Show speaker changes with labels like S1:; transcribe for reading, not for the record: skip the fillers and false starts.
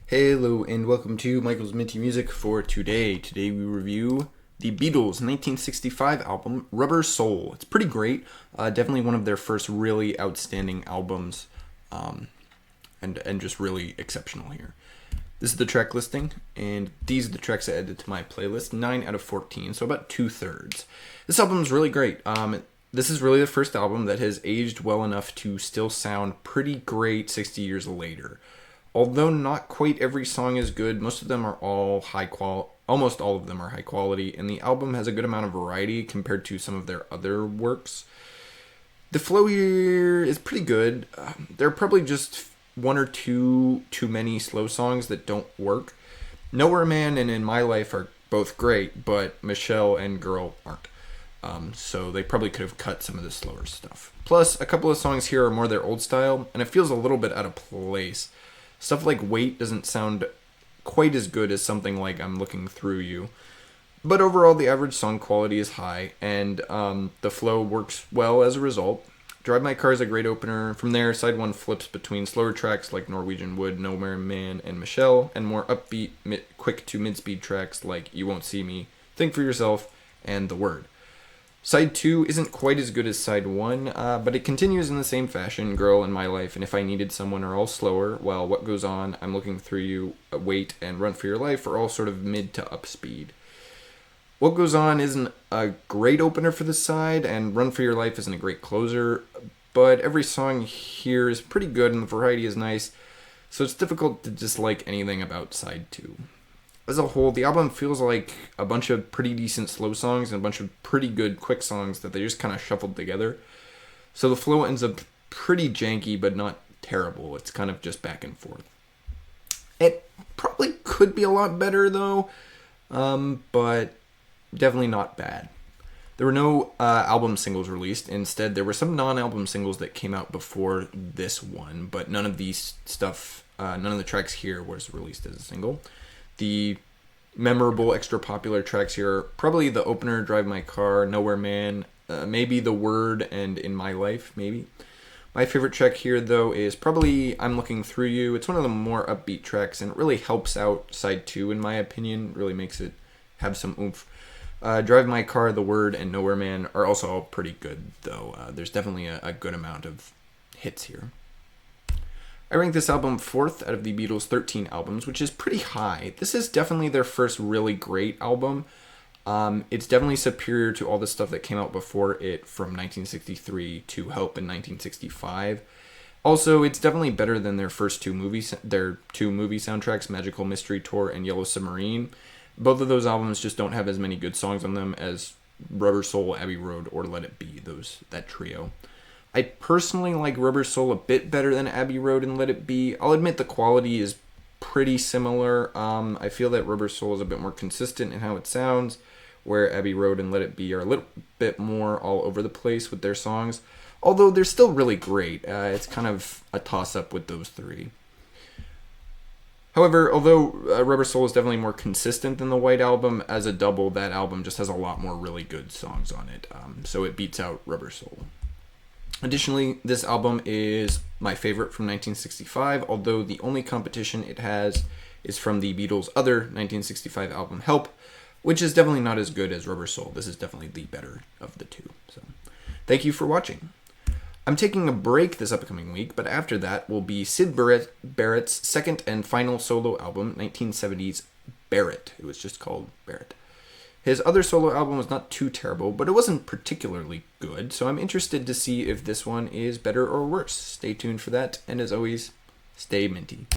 S1: Hello and welcome to Michael's Minty Music for today. Today we review the Beatles' 1965 album, Rubber Soul. It's pretty great. Definitely one of their first really outstanding albums, and just really exceptional here. This is the track listing, and these are the tracks I added to my playlist, 9 out of 14, so about 2/3. This album is really great. This is really the first album that has aged well enough to still sound pretty great 60 years later. Although not quite every song is good, most of them are all almost all of them are high quality, and the album has a good amount of variety compared to some of their other works. The flow here is pretty good. There are probably just one or two too many slow songs that don't work. Nowhere Man and In My Life are both great, but Michelle and Girl aren't. So they probably could have cut some of the slower stuff. Plus, a couple of songs here are more their old style, and it feels a little bit out of place. Stuff like Wait doesn't sound quite as good as something like I'm Looking Through You. But overall, the average song quality is high, and the flow works well as a result. Drive My Car is a great opener. From there, side one flips between slower tracks like Norwegian Wood, Nowhere Man, and Michelle, and more upbeat, quick to mid-speed tracks like You Won't See Me, Think For Yourself, and The Word. Side 2 isn't quite as good as side 1, but it continues in the same fashion. Girl and My Life and If I Needed Someone are all slower, while What Goes On, I'm Looking Through You, Wait, and Run For Your Life are all sort of mid to up speed. What Goes On isn't a great opener for this side, and Run For Your Life isn't a great closer, but every song here is pretty good and the variety is nice, so it's difficult to dislike anything about side 2. As a whole, the album feels like a bunch of pretty decent slow songs and a bunch of pretty good quick songs that they just kind of shuffled together. So the flow ends up pretty janky, but not terrible. It's kind of just back and forth. It probably could be a lot better, though, but definitely not bad. There were no album singles released. Instead, there were some non-album singles that came out before this one, but none of the tracks here was released as a single. The memorable, extra popular tracks here are probably the opener, Drive My Car, Nowhere Man, maybe The Word, and In My Life, maybe. My favorite track here, though, is probably I'm Looking Through You. It's one of the more upbeat tracks, and it really helps out side 2, in my opinion. It really makes it have some oomph. Drive My Car, The Word, and Nowhere Man are also all pretty good, though. There's definitely a good amount of hits here. I rank this album 4th out of the Beatles' 13 albums, which is pretty high. This is definitely their first really great album. It's definitely superior to all the stuff that came out before it from 1963 to Help in 1965. Also, it's definitely better than their two movie soundtracks, Magical Mystery Tour and Yellow Submarine. Both of those albums just don't have as many good songs on them as Rubber Soul, Abbey Road, or Let It Be, that trio. I personally like Rubber Soul a bit better than Abbey Road and Let It Be. I'll admit the quality is pretty similar. I feel that Rubber Soul is a bit more consistent in how it sounds, where Abbey Road and Let It Be are a little bit more all over the place with their songs. Although they're still really great. It's kind of a toss-up with those three. However, although Rubber Soul is definitely more consistent than the White Album, as a double, that album just has a lot more really good songs on it. So it beats out Rubber Soul. Additionally, this album is my favorite from 1965, although the only competition it has is from the Beatles' other 1965 album, Help, which is definitely not as good as Rubber Soul. This is definitely the better of the two. So, thank you for watching. I'm taking a break this upcoming week, but after that will be Syd Barrett's second and final solo album, 1970's Barrett. It was just called Barrett. His other solo album was not too terrible, but it wasn't particularly good, so I'm interested to see if this one is better or worse. Stay tuned for that, and as always, stay minty.